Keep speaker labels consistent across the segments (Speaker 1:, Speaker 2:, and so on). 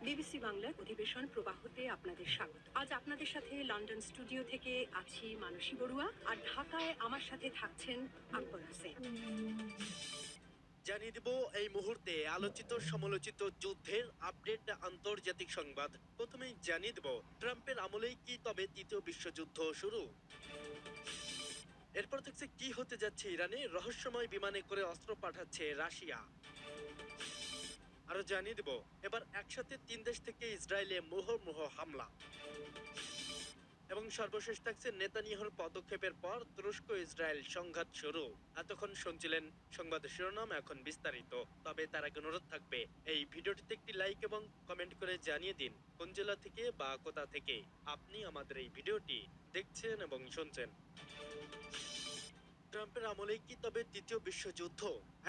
Speaker 1: BBC বাংলার অধিবেশন প্রবাহতে আপনাদের স্বাগত। আজ আপনাদের সাথে লন্ডন স্টুডিও থেকে আছি মানসী বড়ুয়া, আর ঢাকায় আমার সাথে থাকছেন আকবর হোসেন।
Speaker 2: জানিয়ে দিব এই মুহূর্তে আলোচিত সমালোচিত যুদ্ধের আপডেট আন্তর্জাতিক সংবাদ। প্রথমেই জানিয়ে দেব ট্রাম্পের আমলেই কি তবে তৃতীয় বিশ্বযুদ্ধ শুরু। এরপর থেকে কি হতে যাচ্ছে ইরানে, রহস্যময় বিমানে করে অস্ত্র পাঠাচ্ছে রাশিয়া। আরো জানিয়ে দেব এবার একসাথে 3 দেশ থেকে ইসরায়েলে মুহুর্মুহু হামলা। এবং সর্বশেষ থাকছে নেতানিয়াহুর পদক্ষেপের পর তুরস্ক ইসরায়েল সংঘাত শুরু। এতক্ষণ শুনছিলেন সংবাদ শিরোনাম, এখন বিস্তারিত। তবে তার আগে অনুরোধ থাকবে এই ভিডিওটিতে একটি লাইক এবং কমেন্ট করে জানিয়ে দিন কোন জেলা থেকে বা কোথা থেকে আপনি আমাদের এই ভিডিওটি দেখছেন এবং শুনছেন। ট্রাম্পের আমলেই কি তবে তৃতীয় বিশ্বযুদ্ধ?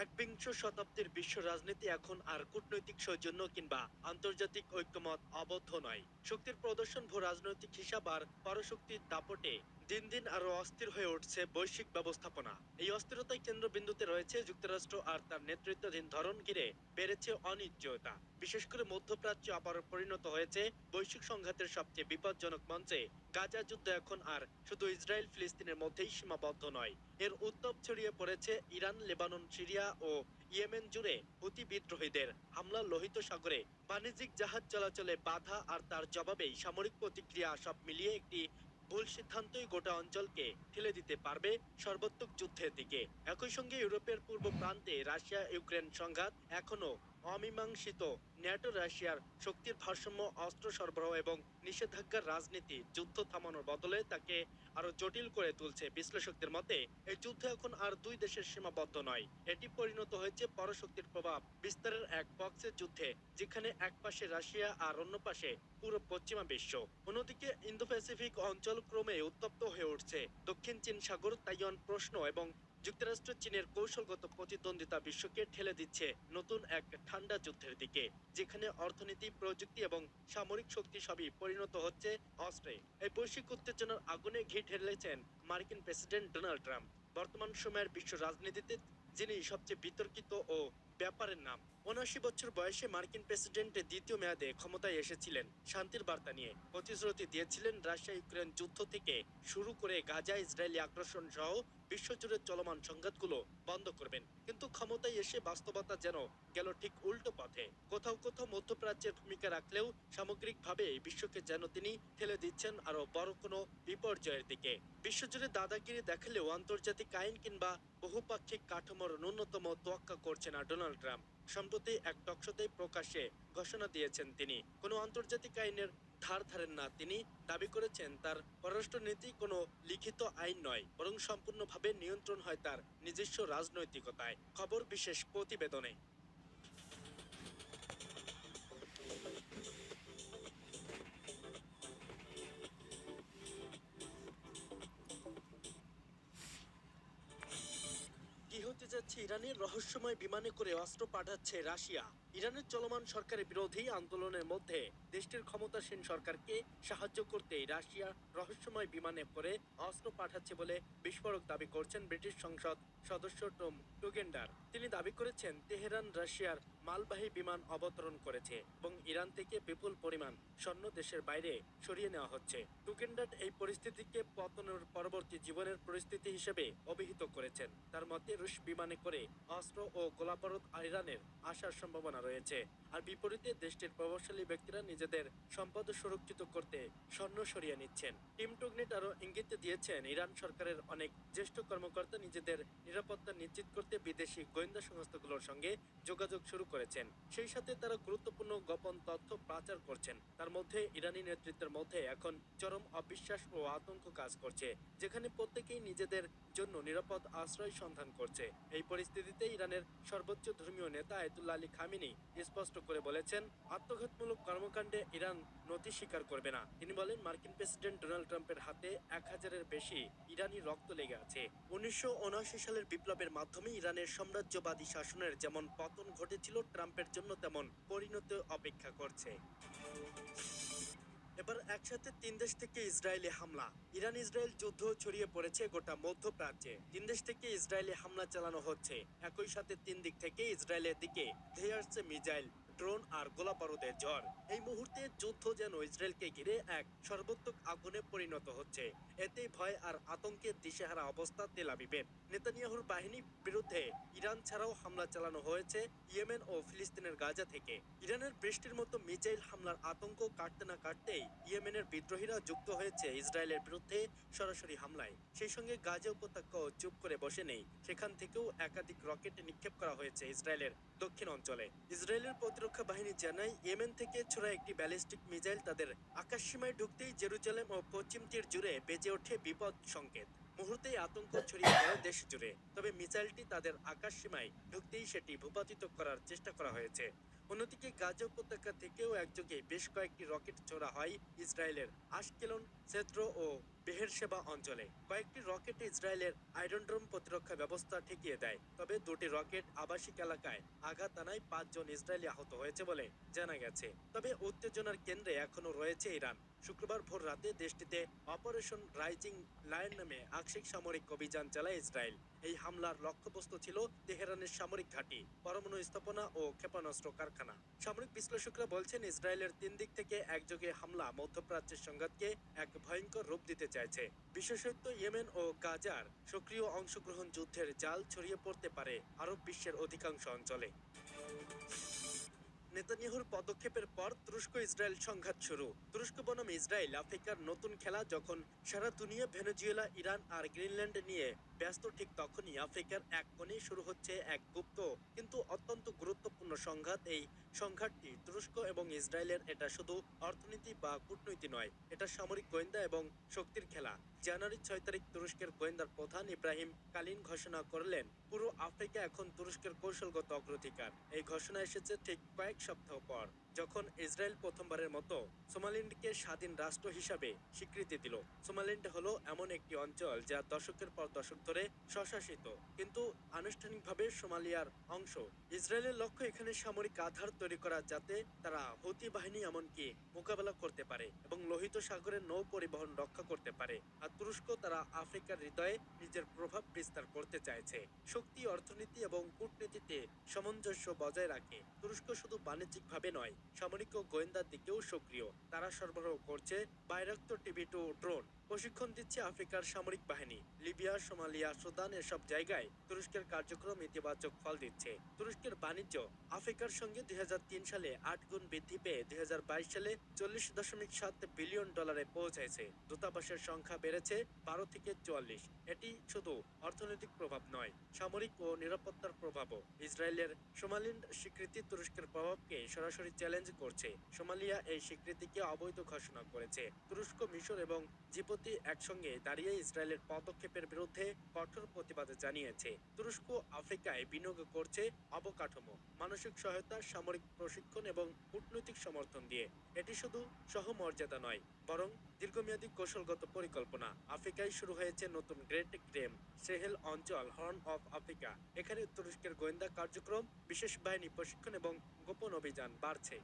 Speaker 2: একবিংশ শতাব্দীর বিশ্ব রাজনীতি এখন আর কূটনৈতিক সৌজন্য কিংবা আন্তর্জাতিক ঐক্যমত আবদ্ধ নয়। শক্তির প্রদর্শন, ভূ রাজনৈতিক হিসাব আর পরশক্তির দাপটে দিন দিন আরো অস্থির হয়ে উঠছে বৈশ্বিক ব্যবস্থাপনা। এই অস্থিরতায় কেন্দ্রবিন্দুতে রয়েছে যুক্তরাষ্ট্র আর তার নেতৃত্বাধীন ধরন ঘিরে বেড়েছে অনিশ্চয়তা। বিশেষ করে মধ্যপ্রাচ্য আবারও পরিণত হয়েছে বৈশ্বিক সংঘাতের সবচেয়ে বিপজ্জনক মঞ্চে। গাজা যুদ্ধ এখন আর শুধু ইসরায়েল ফিলিস্তিনের মধ্যেই সীমাবদ্ধ নয়, এর উত্তাপ ছড়িয়ে পড়েছে ইরান, লেবানন, সিরিয়া ও ইয়েমেন জুড়ে। হুতি বিদ্রোহীদের হামলা, লোহিত সাগরে বাণিজ্যিক জাহাজ চলাচলে বাধা আর তার জবাবেই সামরিক প্রতিক্রিয়া, সব মিলিয়ে একটি ভুল সিদ্ধান্তই গোটা অঞ্চলকে ঠেলে দিতে পারবে সর্বাত্মক যুদ্ধের দিকে। একই সঙ্গে ইউরোপের পূর্ব প্রান্তে রাশিয়া ইউক্রেন সংঘাত এখনো অমীমাংসিত। ন্যাটো রাশিয়ার শক্তির ভারসাম্য, অস্ত্র সরবরাহ এবং নিষেধাজ্ঞার রাজনীতি যুদ্ধ থামানোর বদলে তাকে আরো জটিল করে তুলছে। বিশ্লেষকদের মতে এই যুদ্ধ এখন আর দুই দেশের সীমাবদ্ধ নয়, এটি পরিণত হয়েছে পরশক্তির প্রভাব বিস্তারের এক বক্সের যুদ্ধে, যেখানে এক পাশে রাশিয়া আর অন্য পাশে পুরো পশ্চিমা বিশ্ব। অন্যদিকে ইন্দো প্যাসিফিক অঞ্চল ক্রমে উত্তপ্ত হয়ে উঠছে। দক্ষিণ চীন সাগর, তাইওয়ান প্রশ্ন এবং যুক্তরাষ্ট্র চীনের কৌশলগত প্রতিদ্বন্দ্বিতা বিশ্বকে ঠেলে দিচ্ছে নতুন এক ঠান্ডা যুদ্ধের দিকে, যেখানে অর্থনীতি, প্রযুক্তি এবং সামরিক শক্তি সবই পরিণত হচ্ছে অস্ত্রে। এই বৈশ্বিক উত্তেজনার আগুনে ঘি ঢেলেছেন মার্কিন প্রেসিডেন্ট ডোনাল্ড ট্রাম্প। বর্তমান সময়ের বিশ্ব রাজনীতিতে যিনি সবচেয়ে বিতর্কিত ও ব্যাপারের নাম। ৭৯ বছর বয়সে মার্কিন প্রেসিডেন্ট দ্বিতীয় মেয়াদে ক্ষমতায় এসেছিলেন শান্তির বার্তা নিয়ে। প্রতিশ্রুতি দিয়েছিলেন রাশিয়া ইউক্রেন যুদ্ধ থেকে শুরু করে গাজা ইসরায়েলি আগ্রাসন সহ বিশ্বজুড়ে চলমান সংঘাতগুলো বন্ধ করবেন। কিন্তু ক্ষমতায় এসে বাস্তবতা যেন গেল ঠিক উল্টো পথে। কোথাও কোথাও মধ্যপ্রাচ্যের ভূমিকা রাখলেও সামগ্রিকভাবে বিশ্বকে যেন তিনি ঠেলে দিচ্ছেন আরো বড় কোনো বিপর্যয়ের দিকে। বিশ্বজুড়ে দাদাগিরি দেখালেও আন্তর্জাতিক আইন কিংবা বহুপাক্ষিক কাঠামোর ন্যূনতম তোয়াক্কা করছে না ডোনাল্ড ট্রাম্প। সম্প্রতি এক টকশোতে প্রকাশ্যে ঘোষণা দিয়েছেন তিনি কোনো আন্তর্জাতিক আইনের ধার ধারেন না। তিনি দাবি করেছেন তার পররাষ্ট্রনীতি কোনো লিখিত আইন নয়, বরং সম্পূর্ণভাবে নিয়ন্ত্রণ হয় তার নিজস্ব রাজনৈতিকতায়। খবর বিশেষ প্রতিবেদনে। কি হতে যাচ্ছে ইরানের, রহস্যময় বিমানে করে অস্ত্র পাঠাচ্ছে রাশিয়া। ইরানের চলমান সরকারের বিরোধী আন্দোলনের মধ্যে দেশটির ক্ষমতাসীন সরকারকে সাহায্য করতে রাশিয়া রহস্যময় বিমানে করে অস্ত্র পাঠাচ্ছে বলে বিস্ফোরক দাবি করছেন ব্রিটিশ সংসদ সদস্য টম টুগেন্ডার। তিনি দাবি করেছেন তেহরান রাশিয়ার মালবাহী বিমান অবতরণ করেছে এবং ইরান থেকে বিপুল পরিমাণ স্বর্ণ দেশের বাইরে সরিয়ে নেওয়া হচ্ছে। টুগেন্ডার এই পরিস্থিতিকে পতনের পরবর্তী জীবনের পরিস্থিতি হিসেবে অভিহিত করেছেন। তার মতে রুশ বিমানে করে অস্ত্র ও গোলাবারুদ ইরানের আসার সম্ভাবনা রয়েছে, আর বিপরীতে দেশটির প্রভাবশালী ব্যক্তিরা নিজেদের সম্পদ সুরক্ষিত করতে স্বর্ণ সরিয়ে নিচ্ছেন। টিম টুগনেট আরো ইঙ্গিত দিয়েছেন ইরান সরকারের অনেক জ্যেষ্ঠ কর্মকর্তা নিজেদের নিরাপত্তা নিশ্চিত করতে বিদেশি গোয়েন্দা সংস্থাগুলোর সঙ্গে যোগাযোগ শুরু করেছেন। সেই সাথে তারা গুরুত্বপূর্ণ গোপন তথ্য পাচার করছেন। তার মধ্যে ইরানি নেতৃত্বের মধ্যে এখন চরম অবিশ্বাস ও আতঙ্ক কাজ করছে, যেখানে প্রত্যেকেই নিজেদের জন্য নিরাপদ আশ্রয় সন্ধান করছে। এই পরিস্থিতিতে ইরানের সর্বোচ্চ ধর্মীয় নেতা আয়াতুল্লাহ আলী খামেনি স্পষ্ট করে বলেছেন আত্মঘাতমূলক কর্মকাণ্ডে ইরান নতি স্বীকার করবে না। তিনি বলেন মার্কিন প্রেসিডেন্ট ডোনাল্ড ট্রাম্পের হাতে ১,০০০-এর বেশি ইরানি রক্ত লেগে আছে। ১৯৭৯ সালের বিপ্লবের মাধ্যমে ইরানের সাম্রাজ্যবাদী শাসনের যেমন পতন ঘটেছিল, ট্রাম্পের জন্য তেমন পরিণতি অপেক্ষা করছে। এবার একসাথে ৩ দেশ থেকে ইসরায়েলি হামলা। ইরান ইসরায়েল যুদ্ধ ছড়িয়ে পড়েছে গোটা মধ্যপ্রাচ্যে। ৩ দেশ থেকে ইসরায়েলি হামলা চালানো হচ্ছে। একই সাথে ৩ দিক থেকে ইসরায়েলের দিকে ধেয়ে আসছে মিসাইল, ড্রোন আর গোলাবারুদের ঝড়। এই মুহূর্তে যুদ্ধ যেন ইসরায়েলকে ঘিরে এক সর্বাত্মক আগুনে পরিণত হচ্ছে। এতে ভয় আর আতঙ্কের দিশেহারা অবস্থা তেল আবিবের। নেতানিয়াহুর বাহিনীর বিরুদ্ধে ইরান ছাড়াও হামলা চালানো হয়েছে ইয়েমেন ও ফিলিস্তিনের গাজা থেকে। ইরানের বৃষ্টির মতো মিসাইল হামলার আতঙ্ক কাটতে না কাটতেই ইয়েমেনের বিদ্রোহীরা যুক্ত হয়েছে ইসরায়েলের বিরুদ্ধে সরাসরি হামলায়। সেই সঙ্গে গাজা উপত্যকাও চুপ করে বসে নেই, সেখান থেকেও একাধিক রকেট নিক্ষেপ করা হয়েছে ইসরায়েলের দক্ষিণ অঞ্চলে। ইসরায়েলের প্রতিরক্ষা বাহিনী জানায় ইয়েমেন থেকে ছোড়া একটি ব্যালিস্টিক মিসাইল তাদের আকাশসীমায় ঢুকতেই জেরুজালেম ও পশ্চিম তীর জুড়ে বেজে ওঠে বিপদ সংকেত। মুহূর্তেই আতঙ্ক ছড়িয়ে পড়ে দেশ জুড়ে। তবে মিসাইলটি তাদের আকাশসীমায় ঢুকতেই সেটি ভূপাতিত করার চেষ্টা করা হয়েছে। অন্যদিকে গাজা উপত্যকা থেকেও একযোগে বেশ কয়েকটি রকেট ছোড়া হয় ইসরায়েলের আশকেলন, সেদ্র ও বেহেরশেবা অঞ্চলে। কয়েকটি রকেট ইসরায়েলের আয়রনড্রোম প্রতিরক্ষা ব্যবস্থা ঠেকিয়ে দেয়। তবে দুটি রকেট আবাসিক এলাকায় আঘাত আনায় 5 জন ইসরায়েলি আহত হয়েছে বলে জানা গেছে। তবে উত্তেজনার কেন্দ্রে এখনো রয়েছে ইরান। শুক্রবার ভোর রাতে দেশটিতে অপারেশন রাইজিং লায়ন নামে আংশিক সামরিক অভিযান চালায় ইসরায়েল। এই হামলার লক্ষ্যবস্তু ছিল তেহরানের সামরিক ঘাঁটি, পরমাণু স্থাপনা ও ক্ষেপণাস্ত্র কারখানা। সামরিক বিশ্লেষকরা বলছেন ইসরায়েলের 3 দিক থেকে একযোগে হামলা মধ্যপ্রাচ্যের সংঘাতকে এক ভয়ঙ্কর রূপ দিতে চাইছে। বিশেষত ইয়েমেন ও গাজার সক্রিয় অংশগ্রহণ যুদ্ধের জাল ছড়িয়ে পড়তে পারে আরব বিশ্বের অধিকাংশ অঞ্চলে। নেতানিয়াহুর পদক্ষেপের পর তুরস্ক ইসরায়েল সংঘাত শুরু। তুরস্ক বনাম ইসরায়েল আফ্রিকার নতুন খেলা। যখন সারা দুনিয়া ভেনেজুয়েলা, ইরান আর গ্রিনল্যান্ড নিয়ে ব্যস্ত, ঠিক তখনই আফ্রিকার এক কোণে শুরু হচ্ছে এক গুপ্ত কিন্তু অত্যন্ত গুরুত্বপূর্ণ সংঘাত। এই সংঘাতটি তুরস্ক এবং ইসরায়েলের। এটা শুধু অর্থনীতি বা কূটনীতি নয়, এটা সামরিক গোয়েন্দা এবং শক্তির খেলা। জানুয়ারি 6 তারিখ তুরস্কের গোয়েন্দার প্রধান ইব্রাহিম কালিন ঘোষণা করলেন পুরো আফ্রিকা এখন তুরস্কের কৌশলগত অগ্রাধিকার। এই ঘোষণা এসেছে ঠিক কয়েক সপ্তাহ পর, যখন ইসরায়েল প্রথমবারের মতো সোমালিল্যান্ডকে স্বাধীন রাষ্ট্র হিসাবে স্বীকৃতি দিল। সোমালিল্যান্ড হলো এমন একটি অঞ্চল যা দশকের পর দশক ধরে স্বশাসিত, কিন্তু আনুষ্ঠানিকভাবে সোমালিয়ার অংশ। ইসরায়েলের লক্ষ্য এখানে সামরিক আধার তৈরি করা, যাতে তারা হুতি বাহিনী এমনকি মোকাবেলা করতে পারে এবং লোহিত সাগরের নৌ পরিবহন রক্ষা করতে পারে। আর তুরস্ক তারা আফ্রিকার হৃদয়ে নিজের প্রভাব বিস্তার করতে চাইছে। শক্তি, অর্থনীতি এবং কূটনীতিতে সামঞ্জস্য বজায় রাখে। তুরস্ক শুধু বাণিজ্যিকভাবে নয়, সামরিক ও গোয়েন্দার দিকেও সক্রিয়। তারা সরবরাহ করছে বাইরাক্তর টিভি-2 ড্রোন, প্রশিক্ষণ দিচ্ছে আফ্রিকার সামরিক বাহিনী। লিবিয়া, সোমালিয়া, সুদান এসব জায়গায় তুরস্কের কার্যক্রম ইতিবাচক ফল দিচ্ছে। তুরস্কের বাণিজ্য আফ্রিকার সঙ্গে 2003 সালে 8 গুণ বৃদ্ধি পেয়ে 2022 সালে $40.7 বিলিয়ন পৌঁছেছে। দূতাবাসের সংখ্যা বেড়েছে 12 থেকে 44। এটি শুধু অর্থনৈতিক প্রভাব নয়, সামরিক ও নিরাপত্তার প্রভাবও। ইসরায়েলের সোমালিল্যান্ড স্বীকৃতি তুরস্কের প্রভাবকে সরাসরি চ্যালেঞ্জ করছে। সোমালিয়া এই স্বীকৃতিকে অবৈধ ঘোষণা করেছে। তুরস্ক, মিশর এবং জিবুতি একসঙ্গে দাঁড়িয়ে ইসরায়েলের পদক্ষেপের বিরুদ্ধে কঠোর প্রতিবাদ জানিয়েছে। তুরস্ক আফ্রিকায় বিনিয়োগ করছে অবকাঠামো, মানসিক সহায়তা, সামরিক প্রশিক্ষণ এবং কূটনৈতিক সমর্থন দিয়ে। এটি শুধু সহমর্যাদা নয়, বরং দীর্ঘমেয়াদী কৌশলগত পরিকল্পনা। আফ্রিকায় শুরু হয়েছে নতুন গ্রেট গ্রেম সেহেল অঞ্চল, হর্ন অফ আফ্রিকা। এখানে তুরস্কের গোয়েন্দা কার্যক্রম, বিশেষ বাহিনী প্রশিক্ষণ এবং গোপন অভিযান বাড়ছে।